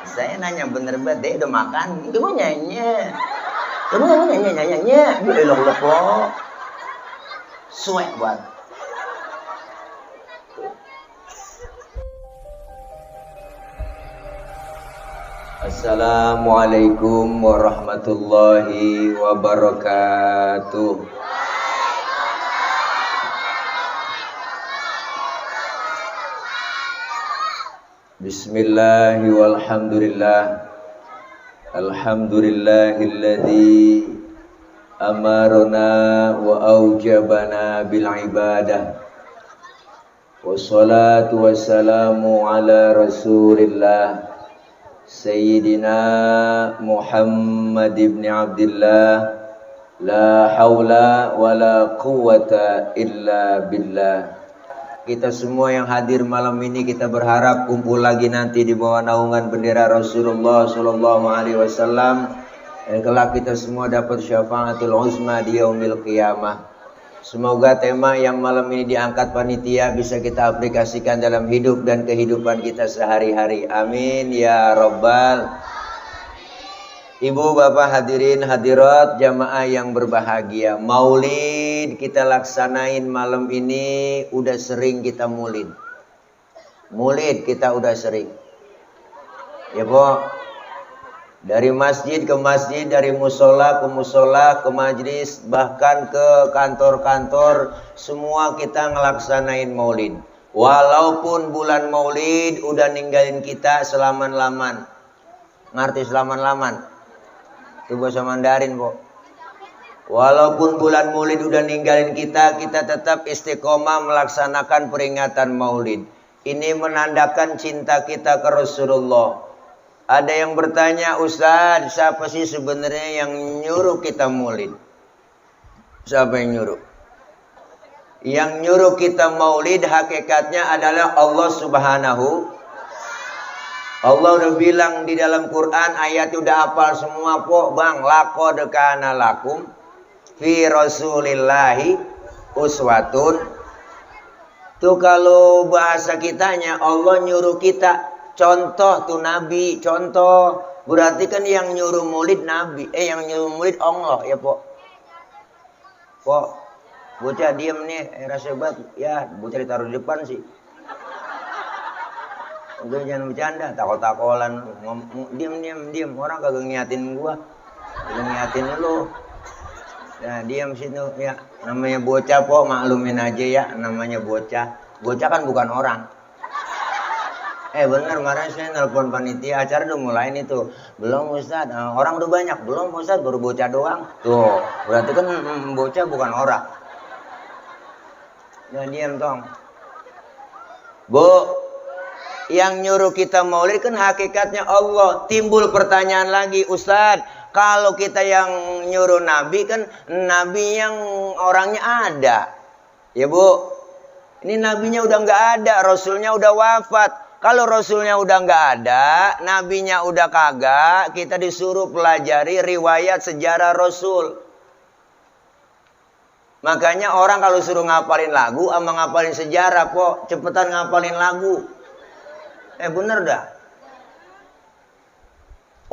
Saya nanya bener banget, dia udah makan? Kamu nyanyi. Kamu nyanyi. Ya elah kok. Suek banget. Assalamualaikum warahmatullahi wabarakatuh. Bismillahi walhamdulillah. Alhamdulillahilladzi amarna wa aujabana bil ibadah. Wassalatu wassalamu ala rasulillah Sayyidina Muhammad ibn Abdillah. La hawla wa la quwwata illa billah. Kita semua yang hadir malam ini, kita berharap kumpul lagi nanti di bawah naungan bendera Rasulullah Sallallahu Alaihi Wasallam. Dan kelak kita semua dapat syafaatul uzma di yaumil qiyamah. Semoga tema yang malam ini diangkat panitia bisa kita aplikasikan dalam hidup dan kehidupan kita sehari-hari. Amin ya rabbal. Ibu bapak hadirin hadirat jamaah yang berbahagia, maulid kita laksanain malam ini. Udah sering kita maulid kita udah sering ya po. Dari masjid ke masjid, dari musola ke musola, ke majlis, bahkan ke kantor-kantor, semua kita ngelaksanain maulid. Walaupun bulan maulid udah ninggalin kita selaman-laman. Ngerti selaman-laman? Itu bahasa Mandarin, po. Walaupun bulan maulid udah ninggalin kita, kita tetap istiqomah melaksanakan peringatan maulid. Ini menandakan cinta kita ke Rasulullah. Ada yang bertanya, Ustaz, siapa sih sebenarnya yang nyuruh kita maulid? Siapa yang nyuruh? Yang nyuruh kita maulid hakikatnya adalah Allah Subhanahu. Allah udah bilang di dalam Quran, ayat udah hafal semua po bang. Laqad kana lakum fi rasulillahi uswatun. Tuh kalau bahasa kitanya, Allah nyuruh kita contoh tuh Nabi, contoh. Berarti kan yang nyuruh maulid Nabi, yang nyuruh maulid Allah ya po. Po, bocah diem nih, rasa banget ya, bocah ditaruh di depan sih. Udah jangan bercanda, takol-takolan, diam, orang kagak ngiatin gua, kagak ngiatin lu. Nah diam situ ya, namanya bocah po, maklumin aja ya, namanya bocah. Bocah kan bukan orang. Bener, kemarin saya nelpon panitia acara udah mulain itu. Belum Ustaz, orang udah banyak. Belum Ustaz, baru bocah doang. Tuh, berarti kan bocah bukan orang. Nah diam tong. Bu, yang nyuruh kita maulid kan hakikatnya Allah. Timbul pertanyaan lagi, Ustaz, kalau kita yang nyuruh Nabi kan Nabi yang orangnya ada. Ya Bu, ini Nabinya udah nggak ada, Rasulnya udah wafat. Kalau Rasulnya udah nggak ada, Nabinya udah kagak, kita disuruh pelajari riwayat sejarah Rasul. Makanya orang kalau suruh ngapalin lagu sama ngapalin sejarah, po, cepetan ngapalin lagu. Bener dah.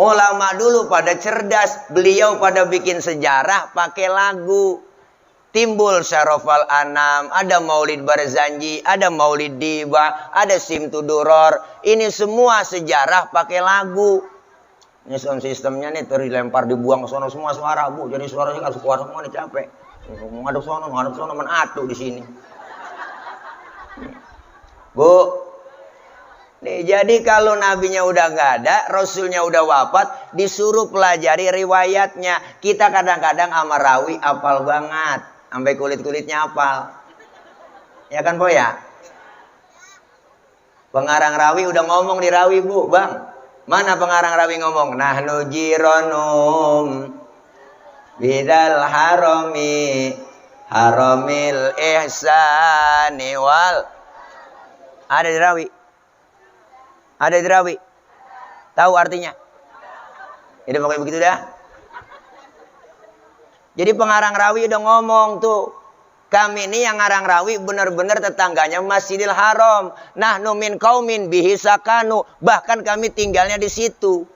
Ulama dulu pada cerdas, beliau pada bikin sejarah pakai lagu. Timbul Syarofal Anam, ada Maulid Barzanji, ada Maulid Diba, ada Simtuduror. Ini semua sejarah pakai lagu. Ini sound sistemnya nih terlempar dibuang ke sono semua suara, Bu. Jadi suaranya harus keluar semua nih, capek. Ngaduk sono, menatu di sini. Bu, nih, jadi kalau nabinya udah nggak ada, rasulnya udah wafat, disuruh pelajari riwayatnya. Kita kadang-kadang sama rawi apal banget, sampai kulit-kulitnya apal. Ya kan po ya? Pengarang rawi udah ngomong di rawi, Bu, Bang. Mana pengarang rawi ngomong? Nahnu jironum bidal haramil ihsani wal. Ada di rawi. Ada di rawi. Tahu artinya? Jadi pokoknya begitu dah. Jadi pengarang rawi udah ngomong tuh. Kami ini yang ngarang rawi benar-benar tetangganya Masjidil Haram. Nahnu min qaumin bihi sakanu. Bahkan kami tinggalnya di situ.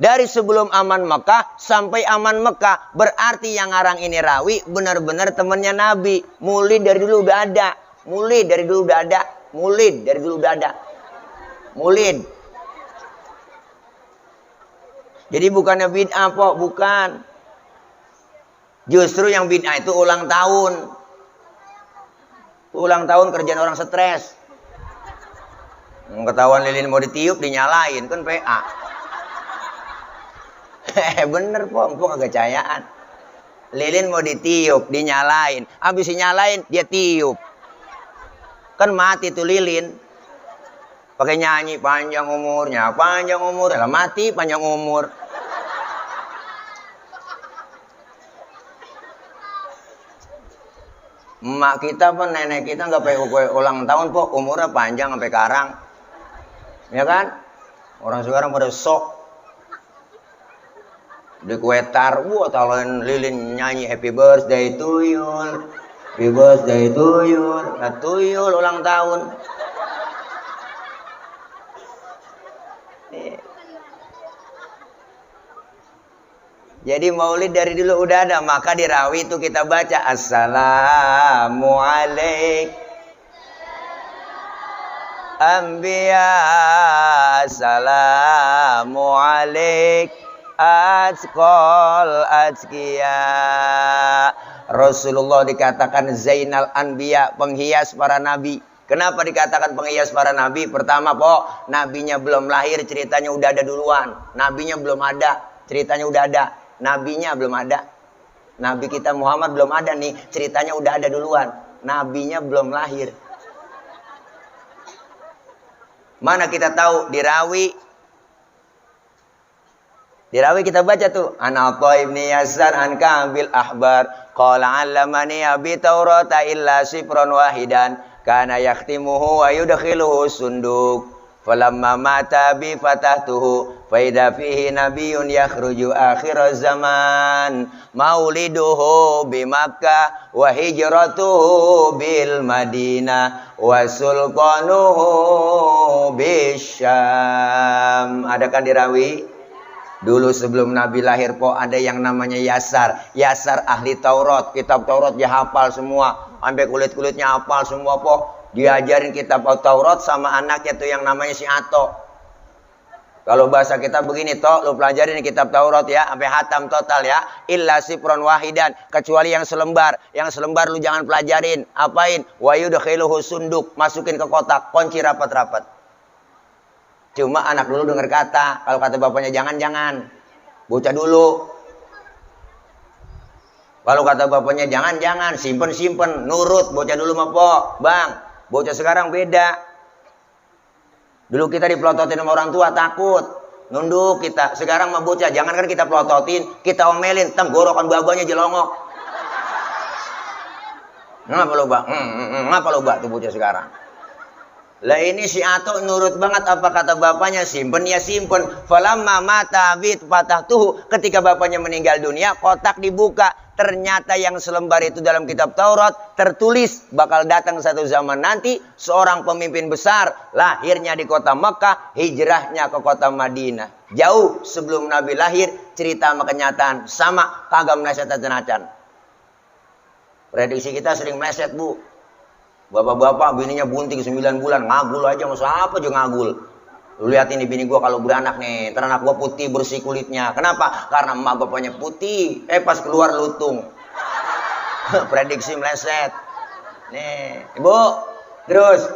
Dari sebelum aman Mekah sampai aman Mekah. Berarti yang ngarang ini rawi benar-benar temannya Nabi. Mulid dari dulu udah ada. Mulid dari dulu udah ada. Mulid dari dulu udah ada. Mulid. Jadi bukannya bid'ah, Pok. Bukan. Justru yang bid'ah itu ulang tahun. Ulang tahun kerjaan orang stres. Ketahuan lilin mau ditiup, dinyalain. Kan PA. Bener, Pok. Empuk agak cayaan. Lilin mau ditiup, dinyalain. Habis dinyalain, dia tiup. Kan mati tuh lilin. Pakai nyanyi panjang umurnya. Panjang umur. Lah mati panjang umur. Emak kita pun, nenek kita nggak pakai kue ulang tahun, Pok. Umurnya panjang sampai karang. Ya kan? Orang sekarang pada sok. Di kue tar, taloin lilin nyanyi happy birthday to you. Happy birthday to you. Nah, tuyul ulang tahun. Jadi maulid dari dulu udah ada, maka di rawi itu kita baca Assalamualaikum Anbiya, Assalamualaikum Atqal Atqiya. Rasulullah dikatakan Zainal Anbiya, penghias para nabi. Kenapa dikatakan penghias para nabi? Pertama, Pok, nabinya belum lahir, ceritanya udah ada duluan. Nabinya belum ada, ceritanya udah ada. Nabinya belum ada. Nabi kita Muhammad belum ada nih. Ceritanya udah ada duluan. Nabinya belum lahir. Mana kita tahu? Di rawi. Di rawi kita baca tuh. Ana Atha ibni Yasar an Ka'bil Ahbar. Qala 'allamani abi Taurata illa sifran wahidan. Kana yakhtimuhu wa yudkhiluhu sunduk. Falamma mata bi fatahtuhu faida fihi nabiyyun yakhruju akhir zaman mauliduhu bi Makkah wa hijratuhu bil Madinah wa sultanuhu bisyam. Ada kan dirawi? Dulu sebelum Nabi lahir, Pok, ada yang namanya Yasar. Yasar ahli Taurat, kitab Taurat dia hafal semua, sampai kulit-kulitnya hafal semua, Pok. Diajarin kitab Taurat sama anaknya tuh yang namanya si Ato. Kalau bahasa kita begini, Tok, lu pelajarin kitab Taurat ya, sampai hatam total ya. Illa sifron wahidan, kecuali yang selembar. Yang selembar lu jangan pelajarin. Apain? Wa yudkhiluhu sunduk, masukin ke kotak, kunci rapat-rapat. Cuma anak dulu dengar kata, kalau kata bapaknya jangan-jangan. Bocah dulu. Kalau kata bapaknya jangan-jangan, simpen-simpen, nurut. Bocah dulu mah, Pok. Bang, bocah sekarang beda. Dulu kita dipelototin sama orang tua, takut. Nunduk kita. Sekarang mah bocah, jangankan kita pelototin, kita omelin, tenggorokan babanya jelongok. Ngapa lo, Bang? Ngapa lo, Bang, tuh bocah sekarang? Lah ini si Ato nurut banget apa kata bapaknya, simpen ya simpen. Falamma mata bit fatahtuhu, ketika bapaknya meninggal dunia, kotak dibuka. Ternyata yang selembar itu dalam kitab Taurat tertulis bakal datang satu zaman nanti seorang pemimpin besar, lahirnya di kota Mekah, hijrahnya ke kota Madinah. Jauh sebelum Nabi lahir, cerita sama kenyataan sama, kagak meleset-lesetan. Prediksi kita sering meleset, Bu. Bapak-bapak bininya bunting 9 bulan, ngagul aja, masa apa aja ngagul. Lu lihat ini bini gua kalau beranak nih, ntar anak gua putih bersih kulitnya. Kenapa? Karena emak bapaknya putih. Pas keluar lutung. Prediksi meleset. Nih, Ibu. Terus.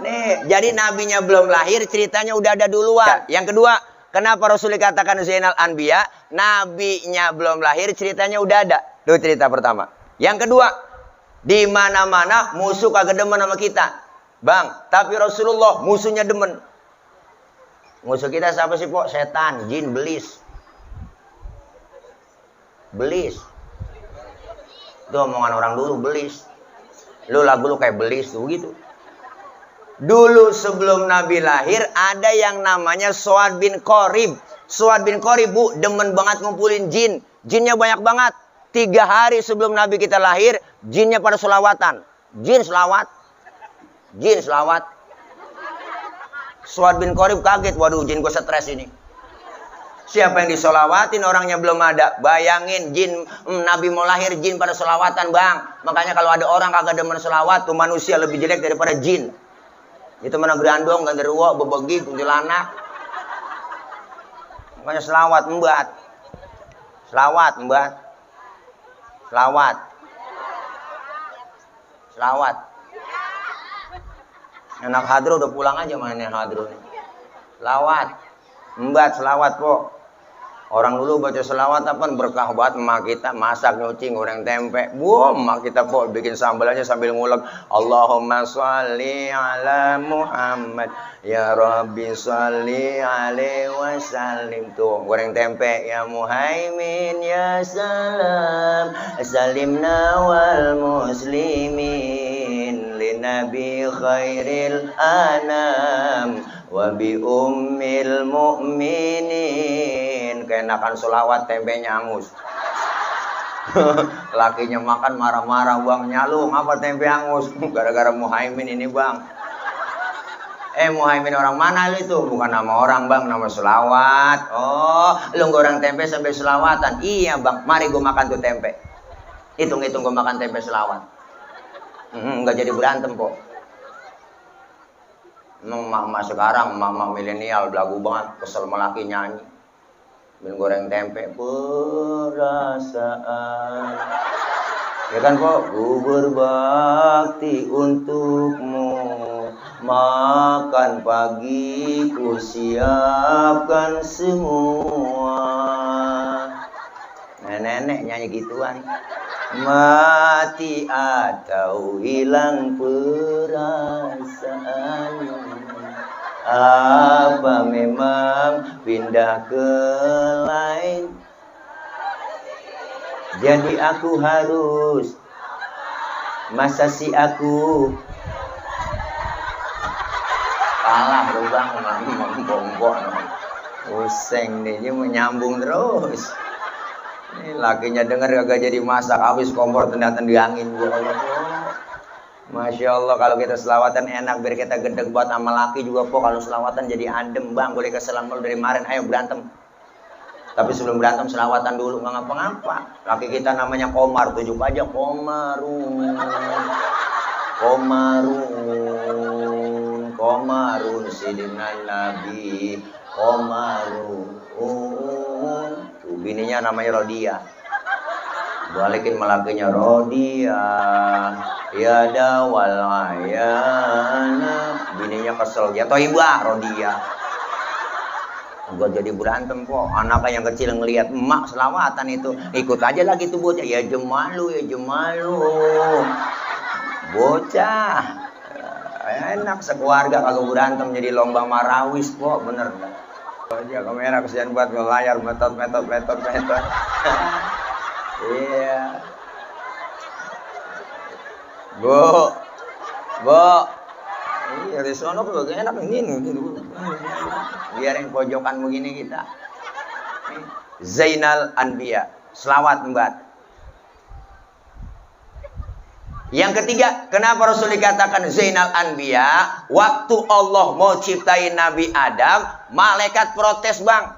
Nih, jadi nabinya belum lahir, ceritanya udah ada duluan. Yang kedua, kenapa Rasul dikatakan Zainal Anbiya? Nabinya belum lahir, ceritanya udah ada. Itu cerita pertama. Yang kedua, di mana-mana musuh kagak demen sama kita. Bang, tapi Rasulullah musuhnya demen. Musuh kita siapa sih, Pok? Setan, jin, belis. Belis. Itu omongan orang dulu, belis. Lu lagu lu kayak belis tuh gitu. Dulu sebelum Nabi lahir ada yang namanya Suad bin Qorib. Suad bin Qorib, Bu, demen banget ngumpulin jin. Jinnya banyak banget. 3 hari sebelum Nabi kita lahir, jinnya pada selawatan. Jin selawat. Jin selawat. Suad bin Qorib kaget. Waduh, jin gue stres ini. Siapa yang disolawatin, orangnya belum ada. Bayangin, jin Nabi mau lahir, jin pada selawatan, bang. Makanya kalau ada orang kagak demen selawat, tuh manusia lebih jelek daripada jin. Itu mana gerandong, ganderuwo, bebegi, kuntilanak. Makanya selawat, membuat. Selawat, membuat. Selawat. Selawat. Anak hadro udah pulang aja mainnya hadro. Selawat. Membuat selawat, po. Orang dulu baca selawat apa berkah banget. Emak kita masak, nyuci, goreng tempe. Emak kita, po, bikin sambal aja sambil ngulek. Allahumma sholli ala Muhammad. Ya Rabbi sholli alaihi wasallim. Tuh, goreng tempe. Ya Muhaimin ya salam. Salimna wal muslimin. Linabi khairil anam. Wa bi ummil mu'minin. Keenakan selawat, tempenya angus. Lakinya makan marah-marah, bang, nyalung apa tempe angus. Gara-gara Muhaimin ini, bang. Muhaimin orang mana lu itu? Bukan nama orang, bang, nama selawat. Oh, lu goreng tempe sambil selawatan. Iya, bang, mari gue makan tuh tempe. Hitung-hitung gue makan tempe selawat. Nggak jadi berantem kok. Emak-emak sekarang, emak-emak milenial, belagu banget, kesel melaki nyanyi. Min goreng tempe, perasaan. Ya kan, kok? Ku berbakti untukmu. Makan pagi ku siapkan semua. Nenek-nenek nyanyi gituan. Mati atau hilang perasaan. Apa memang pindah ke lain? Jadi aku harus, masa si aku kalah tuh, bang, ngomong-ngomong. Pusing nih, dia menyambung terus. Ini lakinya denger kagak jadi masak, habis kompor tendang-tendangin gua. Masya Allah, kalau kita selawatan enak, biar kita gedeg buat sama laki juga, po. Kalau selawatan jadi adem, bang. Boleh keselam dari kemarin, ayo berantem. Tapi sebelum berantem selawatan dulu, nggak ngapa-ngapa. Laki kita namanya Komar, tujuk aja Komarun. Komarun, Komarun, Sidina Nabi, Komarun. Tuh, bininya namanya Rodia. Balikin malakinya Rodia. Ya dawal ayana. Bininya kesel, ya toibah Rodia. Gua jadi berantem kok. Anaknya yang kecil ngelihat emak selawatan itu, ikut aja lagi tuh bocah. Ya jemalu, ya jemalu. Bocah. Enak sekeluarga kalau berantem jadi lomba marawis kok, bener. Ya kamera kesian buat layar metot. Iya. Bu. Iya, di sono juga enak ini. Biarin pojokan begini kita. Zainal Anbiya, selawat mbak. Yang ketiga, kenapa Rasul dikatakan Zainal Anbiya? Waktu Allah mau ciptain Nabi Adam, malaikat protes, bang.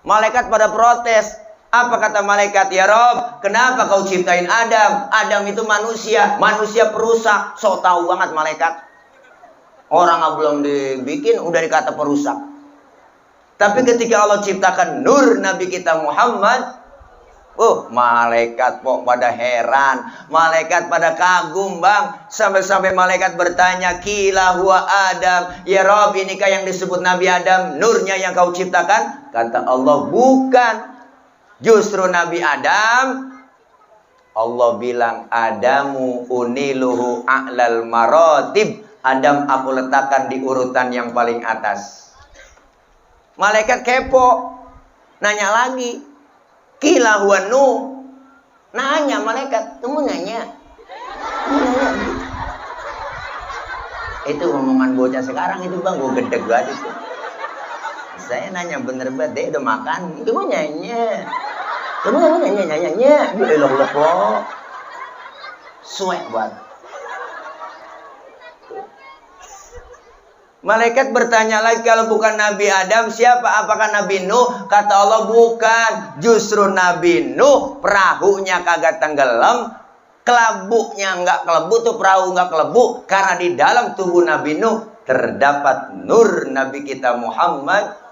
Malaikat pada protes. Apa kata malaikat? Ya Rob, kenapa kau ciptain Adam? Adam itu manusia perusak. So tahu banget malaikat. Orang belum dibikin udah dikata perusak. Tapi ketika Allah ciptakan nur Nabi kita Muhammad, malaikat kok pada heran, malaikat pada kagum, bang. Sampai-sampai malaikat bertanya, Kila huwa Adam, ya Rob, inikah yang disebut Nabi Adam, nurnya yang kau ciptakan? Kata Allah, bukan. Justru Nabi Adam, Allah bilang, Adamu uniluhu a'lal maratib. Adam aku letakkan di urutan yang paling atas. Malaikat kepo, nanya lagi. Kila huwa Nuh. Nanya malaikat, kamu nanya. Itu omongan bocah sekarang itu, bang, gue gedeg banget itu. Saya nanya bener banget, dia udah makan, kamu nanya. Ya elah lepo. Suek banget. Malaikat bertanya lagi, kalau bukan Nabi Adam siapa? Apakah Nabi Nuh? Kata Allah bukan. Justru Nabi Nuh perahunya kagak tenggelam, kelabuknya enggak kelebu, tuh perahu enggak kelebu, karena di dalam tubuh Nabi Nuh terdapat nur Nabi kita Muhammad.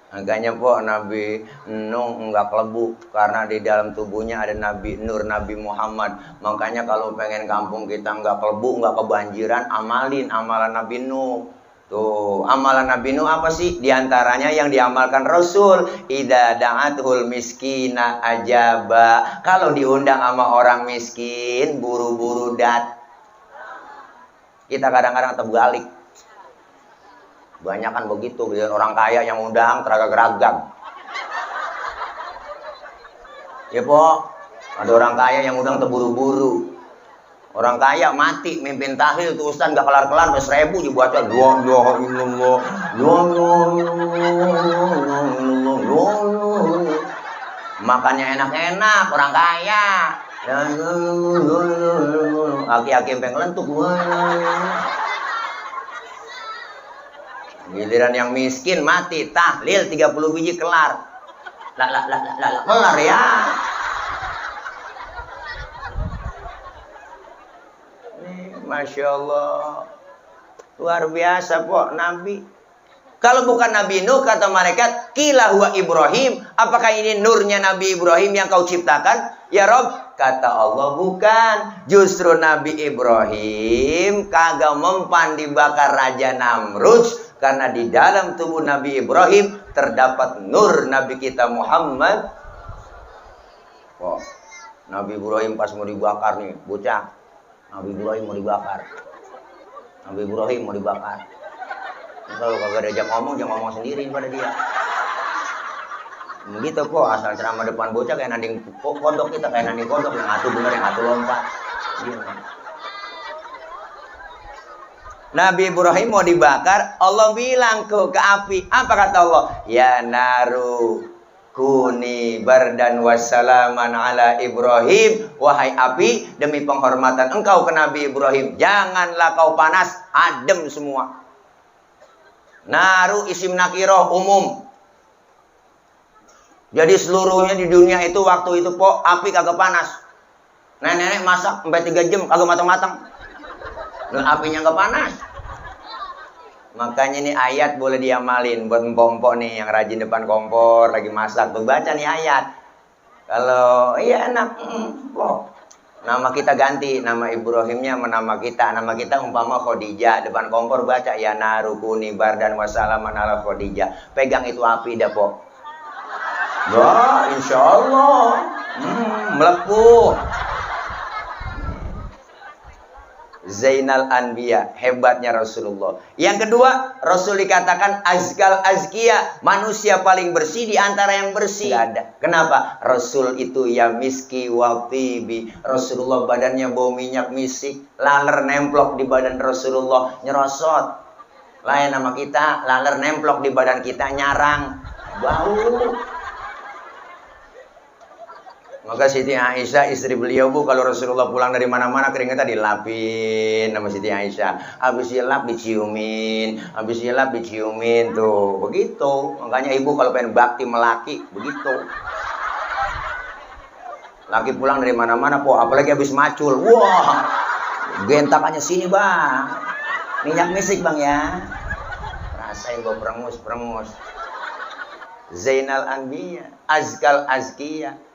Makanya po Nabi Nuh enggak kelebu karena di dalam tubuhnya ada Nabi Nur Nabi Muhammad. Makanya kalau pengen kampung kita enggak kelebu, enggak kebanjiran, amalin amalan Nabi Nuh. Tuh, amalan Nabi Nuh apa sih? Di antaranya yang diamalkan Rasul, idza da'atul miskina ajaba. Kalau diundang sama orang miskin, buru-buru dat. Kita kadang-kadang terbalik. Banyak kan begitu, orang kaya yang undang teragak-geragam. Ya po, ada orang kaya yang undang terburu-buru. Orang kaya mati mimpin tahlil tuh Ustaz gak kelar-kelar, 1000 dibaca makannya enak-enak orang kaya. Aki-aki empeng lentuk. Giliran yang miskin mati tahlil 30 biji kelar. Kelar ya. Masya Allah. Luar biasa po Nabi. Kalau bukan Nabi Nuh kata malaikat, qila huwa Ibrahim. Apakah ini nurnya Nabi Ibrahim yang kau ciptakan? Ya Rob, kata Allah bukan. Justru Nabi Ibrahim kagak mempan dibakar Raja Namrud. Karena di dalam tubuh Nabi Ibrahim terdapat nur Nabi kita Muhammad. Oh, Nabi Ibrahim pas mau dibakar nih, bocah. Nabi Ibrahim mau dibakar. Nabi Ibrahim mau dibakar. Kalau kagak diajak ngomong, jangan ngomong sendiri pada dia. Begitu kok, asal ceramah depan bocah kayak nanding kodok kita, kayak nanding kodok yang atuh bener, yang atuh lompat. Gini. Nabi Ibrahim mau dibakar, Allah bilang ke api. Apa kata Allah? Ya naru kuni bardan wassalaman ala Ibrahim. Wahai api, demi penghormatan engkau ke Nabi Ibrahim, janganlah kau panas, adem semua. Naru isim nakiroh umum. Jadi seluruhnya di dunia itu waktu itu po api kagak panas. Nenek-nenek masak sampai 3 jam kagak matang-matang. Dan apinya nggak panas. Makanya ini ayat boleh diamalin buat empok-empok nih yang rajin depan kompor lagi masak tuh, baca nih ayat. Kalau iya enak, nama kita ganti, nama Ibrahimnya nama kita umpama Khadijah, depan kompor baca ya narukuni bardan wassalaman ala Khadijah. Pegang itu api dah po. Wah, insya Allah melepuh. Zainal Anbiya, hebatnya Rasulullah. Yang kedua, Rasul dikatakan azkal azkiya, manusia paling bersih di antara yang bersih. Gak ada. Kenapa? Rasul itu ya miski wa tibi. Rasulullah badannya bau minyak misik, laler nemplok di badan Rasulullah nyerosot. Lain nama kita, laler nemplok di badan kita nyarang, bau. Maka Siti Aisyah istri beliau bu, kalau Rasulullah pulang dari mana-mana keringetan dilapin sama Siti Aisyah. Habis dilap diciumin, habis dilap diciumin tuh, begitu. Makanya ibu kalau pengen bakti melaki begitu. Laki pulang dari mana-mana po, apalagi habis macul, wah, gentakannya sini bang, minyak misik bang ya. Rasain gua perengus. Zainal Anbiya, azkal azkiya.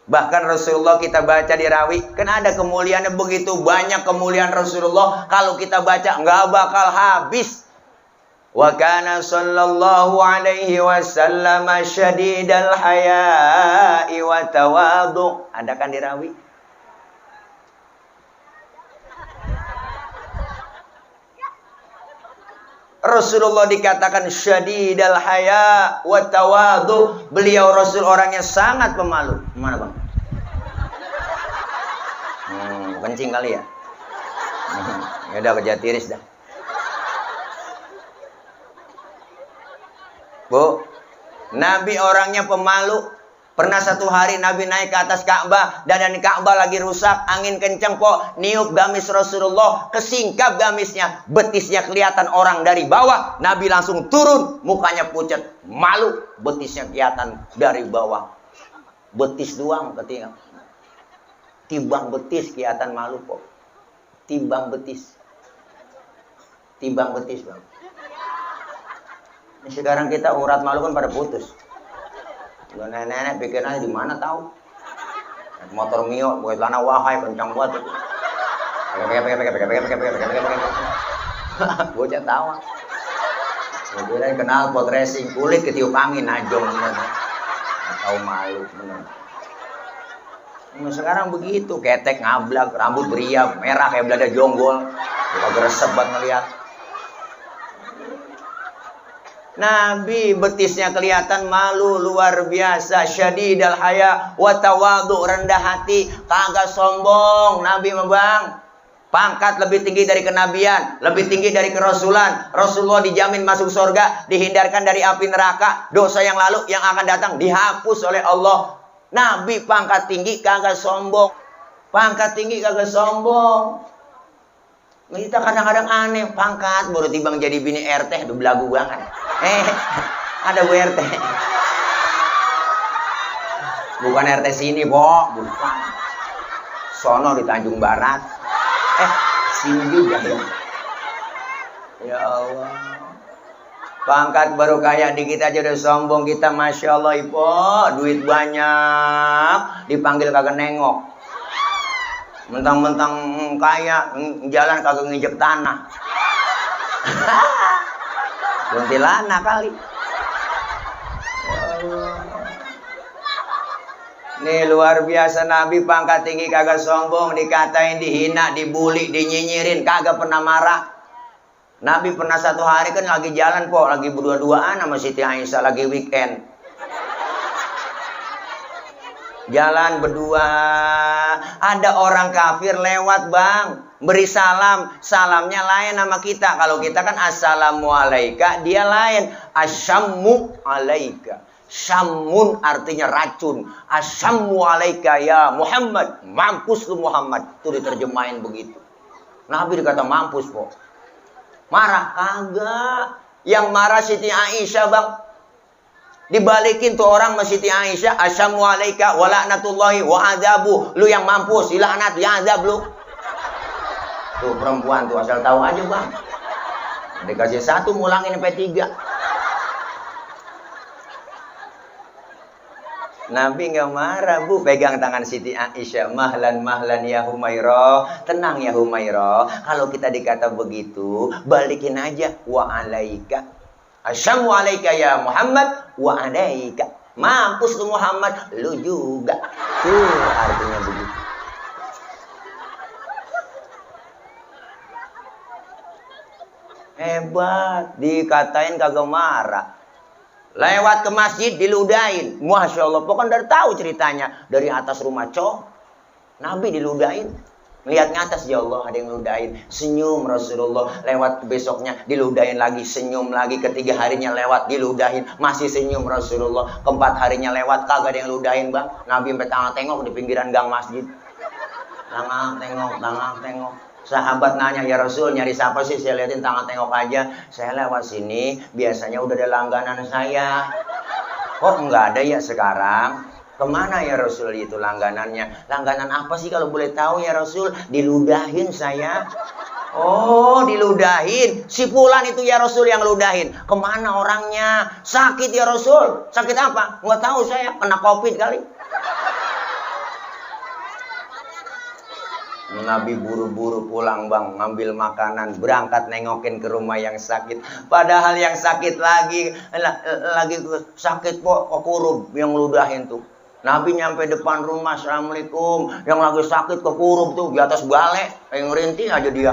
Bahkan Rasulullah kita baca di rawi, kan ada kemuliaannya begitu banyak kemuliaan Rasulullah. Kalau kita baca nggak bakal habis. Wa kana sallallahu alaihi wasallam syadidal haya'i wa tawadhu. Ada kan di rawi? Rasulullah dikatakan syadidal haya wa tawadhu. Beliau Rasul orangnya sangat pemalu. Mana bang? Kencing kali ya? Ya udah kerja tiris dah. Bu, Nabi orangnya pemalu. Pernah satu hari Nabi naik ke atas Ka'bah, dan Ka'bah lagi rusak, angin kenceng po, niup gamis Rasulullah, kesingkap gamisnya, betisnya kelihatan orang dari bawah. Nabi langsung turun, mukanya pucat, malu, betisnya kelihatan dari bawah. Betis doang ketika tibang betis kelihatan malu po. Tibang betis. Tibang betis, Bang. Sekarang kita urat malu kan pada putus. Nenek-nenek pikirannya di mana tahu? Motor Mio, buat celana wahai kencang banget. Bocah tawa. Kemudian kenal pot racing, kulit ketiup angin najong. Tahu malu bener. Sekarang begitu, ketek ngablak, rambut beriak, merah kayak belada jonggol. Bukan gresep banget ngeliat. Nabi betisnya kelihatan malu luar biasa, syadidal haya wa tawadhu, rendah hati, kagak sombong. Nabi mah Bang, pangkat lebih tinggi dari kenabian, lebih tinggi dari kerasulan. Rasulullah dijamin masuk surga, dihindarkan dari api neraka, dosa yang lalu yang akan datang dihapus oleh Allah. Nabi pangkat tinggi kagak sombong. Pangkat tinggi kagak sombong. Kita kadang-kadang aneh, pangkat baru timbang jadi bini RT, udah belagu banget. Ada Bu RT. Bukan RT sini, Bo. Bukan. Sono di Tanjung Barat. Sini juga ya. Ya Allah. Pangkat baru kaya dikit aja udah sombong kita, Masya Allah, Ipo. Duit banyak, dipanggil kagak nengok. Mentang-mentang kaya, jalan kagak nginjek tanah. Kuntilanak kali. Nih luar biasa, Nabi pangkat tinggi kagak sombong, dikatain, dihina, dibully, dinyinyirin, kagak pernah marah. Nabi pernah satu hari kan lagi jalan po, lagi berdua-duaan sama Siti Aisyah, lagi weekend. Jalan berdua, ada orang kafir lewat Bang, beri salam, salamnya lain sama kita. Kalau kita kan assalamualaikum, dia lain asyammu alaika. Syamun artinya racun, asyammu alaika ya Muhammad, mampus lu Muhammad. Itu diterjemahin begitu. Nabi dikata mampus po. Marah kagak. Yang marah Siti Aisyah Bang. Dibalikin tuh orang sama Siti Aisyah, asyamu alaika wa la'natullahi wa adzabu. Lu yang mampus, dilaknat, ya azab lu. Tuh perempuan tuh asal tahu aja Bang. Dikasih satu ngulangin sampai 3. Nabi nggak marah Bu, pegang tangan Siti Aisyah, mahlan mahlan ya Humairah, tenang ya Humairah. Kalau kita dikata begitu, balikin aja wa alaika. Asyamu alaika ya Muhammad wa alaika. Mampus lu Muhammad, lu juga. Tuh artinya begitu. Hebat, dikatain kagak marah. Lewat ke masjid diludahin. Masya Allah, pokoknya dari tahu ceritanya. Dari atas rumah Nabi diludahin. Lihat ke atas, ya Allah ada yang ludahin. Senyum Rasulullah. Lewat besoknya diludahin lagi, senyum lagi. Ketiga harinya lewat diludahin, masih senyum Rasulullah. Keempat harinya lewat kagak ada yang ludahin Bang. Nabi sampai tengok di pinggiran gang masjid. Tengok. Sahabat nanya, ya Rasul nyari siapa sih? Saya liatin tangan tengok aja. Saya lewat sini, biasanya udah ada langganan saya. Kok enggak ada ya sekarang? Kemana ya Rasul itu langganannya? Langganan apa sih kalau boleh tahu ya Rasul? Diludahin saya. Oh diludahin. Si Fulan itu ya Rasul yang ludahin. Kemana orangnya? Sakit ya Rasul. Sakit apa? Nggak tahu saya. Kena COVID kali. Nabi buru-buru pulang Bang, ngambil makanan, berangkat nengokin ke rumah yang sakit. Padahal yang sakit lagi sakit kok kekurup yang ludahin tuh. Nabi nyampe depan rumah, assalamualaikum. Yang lagi sakit kekurup tuh di atas balai, yang ngerintih aja dia.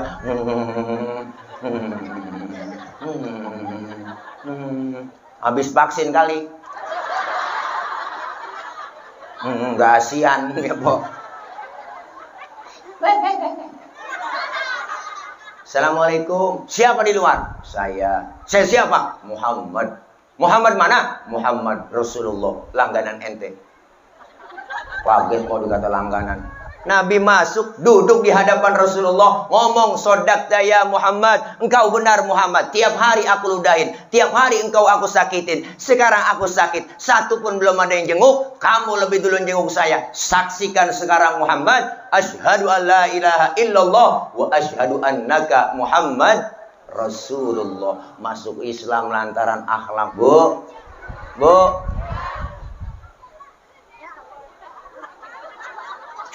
Habis vaksin kali. Nggak asian ya po. Assalamualaikum. Siapa di luar? Saya. Saya siapa? Muhammad. Muhammad mana? Muhammad Rasulullah. Langganan ente. Kaget kok dikata langganan. Nabi masuk, duduk di hadapan Rasulullah, ngomong, "Sodakta ya Muhammad, engkau benar Muhammad. Tiap hari aku ludahin, tiap hari engkau aku sakitin. Sekarang aku sakit, satu pun belum ada yang jenguk. Kamu lebih dulu jenguk saya. Saksikan sekarang Muhammad, asyhadu an la ilaha illallah wa asyhadu annaka Muhammad Rasulullah." Masuk Islam lantaran akhlak. Bu.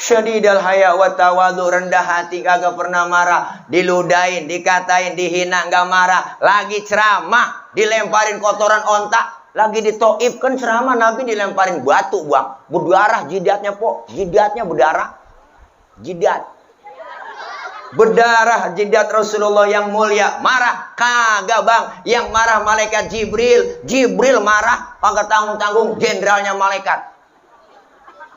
Syadidal haya wa tawadhu, rendah hati, kagak pernah marah, diludain, dikatain, dihina, enggak marah. Lagi ceramah, dilemparin kotoran ontak, lagi di Taif kan ceramah, Nabi dilemparin batu, Bang. Berdarah jidatnya, Po. Jidatnya berdarah. Jidat. Berdarah jidat Rasulullah yang mulia. Marah? Kagak, Bang. Yang marah malaikat Jibril. Jibril marah, kagak tanggung-tanggung, jenderalnya malaikat.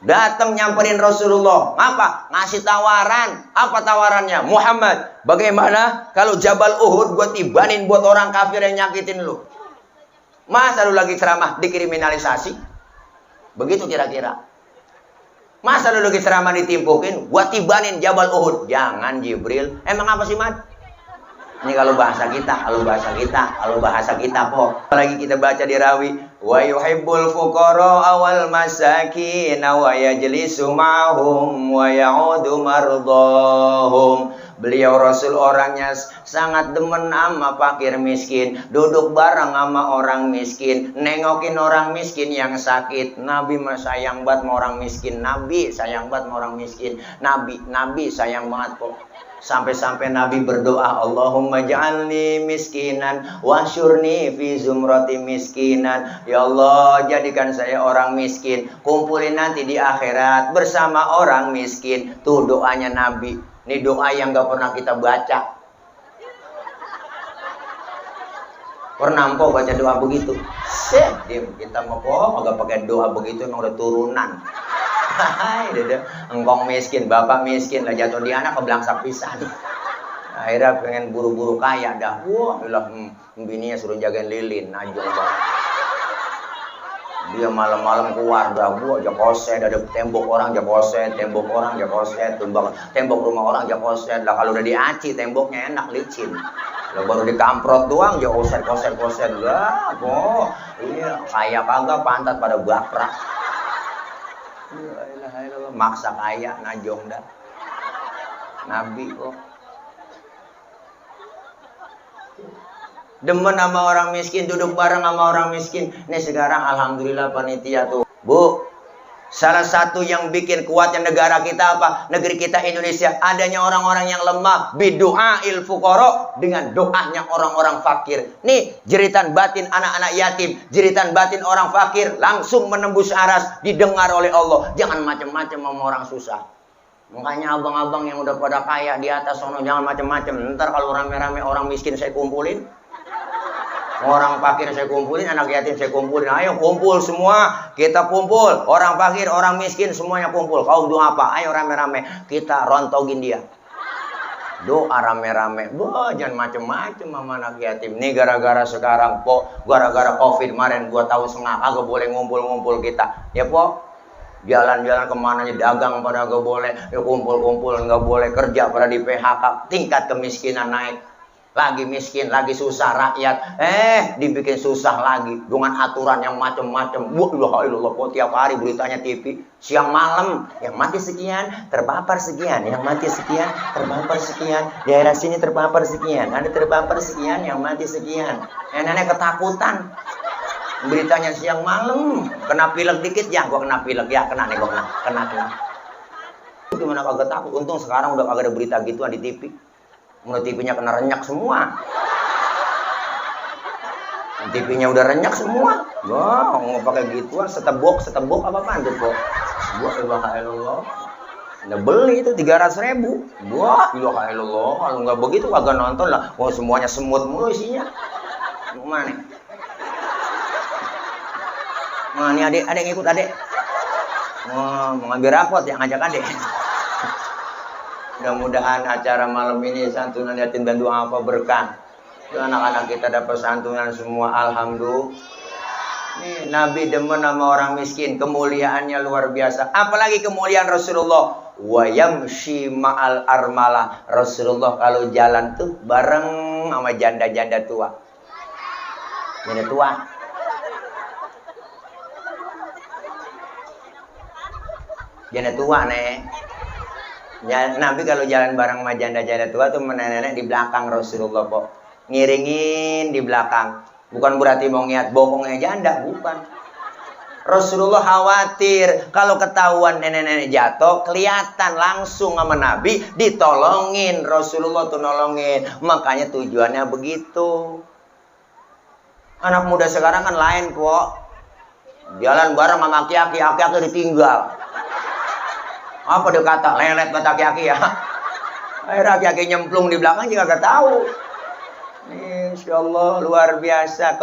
Datang nyamperin Rasulullah. Apa? Ngasih tawaran. Apa tawarannya? Muhammad, bagaimana kalau Jabal Uhud gue tibanin buat orang kafir yang nyakitin lu? Masa lu lagi ceramah dikriminalisasi? Begitu kira-kira. Masa lu lagi ceramah ditimpukin, gue tibanin Jabal Uhud? Jangan, Jibril. Emang apa sih, Mat? Ini kalau bahasa kita, Po. Apalagi kita baca di rawi, wa yuhibbul fuqara awal masakin wa yajlisu ma'hum wa ya'udu mardahum. Beliau Rasul orangnya sangat demen sama fakir miskin, duduk bareng sama orang miskin, nengokin orang miskin yang sakit. Nabi sayang banget sama orang miskin. Nabi sayang banget sama orang miskin. Nabi sayang banget, kok. Sampai-sampai Nabi berdoa, Allahumma ja'alni miskinan wasyurni fi zumrati miskinan. Ya Allah, jadikan saya orang miskin, kumpulin nanti di akhirat bersama orang miskin. Tuh doanya Nabi. Ini doa yang gak pernah kita baca. Pernah mpok baca doa begitu? Kita mau kok agak pakai doa begitu, emang udah turunan. Hai, engkong miskin, bapak miskin lah, jatuh di anak kebelangsak pisan. Akhirnya pengen buru-buru kaya dah. Wah, bininya suruh jagain lilin, najong banget. Dia malam-malam keluar dah, gua jakoset, ada tembok orang jakoset, tembok orang jakoset, tembok rumah orang jakoset. Lah kalau udah diaci temboknya enak licin. Lah baru dikamprot doang jakoset lah, kok. Iya, kaya kagak pantat pada bakrak. Maksa kaya, najong dah. Nabi kok. Demen sama orang miskin, duduk bareng sama orang miskin. Ini sekarang alhamdulillah panitia tuh. Bu, salah satu yang bikin kuatnya negara kita apa? Negeri kita Indonesia, adanya orang-orang yang lemah. Bidu'ail fuqara, dengan doanya orang-orang fakir. Nih, jeritan batin anak-anak yatim, jeritan batin orang fakir, langsung menembus aras, didengar oleh Allah. Jangan macam-macam sama orang susah. Makanya abang-abang yang udah pada kaya di atas sono, jangan macam-macam. Ntar kalau rame-rame orang miskin saya kumpulin, orang fakir saya kumpulin, anak yatim saya kumpulin. Ayo kumpul semua, kita kumpul. Orang fakir, orang miskin, semuanya kumpul. Kau doa apa? Ayo rame-rame, kita rontogin dia. Doa rame-rame. Wah, jangan macem-macem sama anak yatim. Nih gara-gara sekarang, Po. Gara-gara Covid kemarin, 2 tahun setengah, agak boleh ngumpul-ngumpul kita. Ya, Po. Jalan-jalan kemana aja, dagang pada gak boleh. Ya kumpul-kumpul, gak boleh. Kerja pada di PHK. Tingkat kemiskinan naik. Lagi miskin, lagi susah rakyat. Dibikin susah lagi dengan aturan yang macam-macam. Wah, kok tiap hari beritanya TV. Siang malam, yang mati sekian, terpapar sekian. Yang mati sekian, terpapar sekian. Daerah sini terpapar sekian. Ada terpapar sekian, yang mati sekian. Nenek ketakutan. Beritanya siang malam. Kena pilek dikit, ya gua kena pilek. Ya, kena nih, gua kena. Gimana kagak takut? Untung sekarang udah kagak ada berita gituan di TV. Mulai TV-nya kena renyak semua. TV-nya udah renyak semua. Wah, mau pakai gituan, setebok apa-apaan tuh, kok. Wah, ilaha. Nah, beli itu 300.000. Wah, ilaha. Kalau nggak begitu kagak nonton lah. Wah, semuanya semut mulu isinya. Mana nih? Nah, ini adek ngikut adek. Wah, mau ngambil rapot ya, ngajak adek. Mudah-mudahan acara malam ini santunan yatim dan doa apa berkah. Anak-anak kita dapat santunan semua, alhamdulillah. Nih, Nabi demen sama orang miskin, kemuliaannya luar biasa. Apalagi kemuliaan Rasulullah. Wa yamshi ma'al armalah. Rasulullah kalau jalan tuh bareng sama janda-janda tua. Janda tua. Janda tua nih. Ya, Nabi kalau jalan bareng sama janda-janda tua tuh nenek-nenek di belakang Rasulullah kok. Ngiringin di belakang. Bukan berarti mau ngiat bokongnya janda, bukan. Rasulullah khawatir kalau ketahuan nenek-nenek jatuh, kelihatan langsung sama Nabi, ditolongin. Rasulullah tuh nolongin. Makanya tujuannya begitu. Anak muda sekarang kan lain kok. Jalan bareng sama aki-aki, aki-aki ditinggal. Apa dia kata? Lelet kata aki-aki ya. Akhirnya aki-aki nyemplung di belakang juga gak tahu. Insya Allah luar biasa.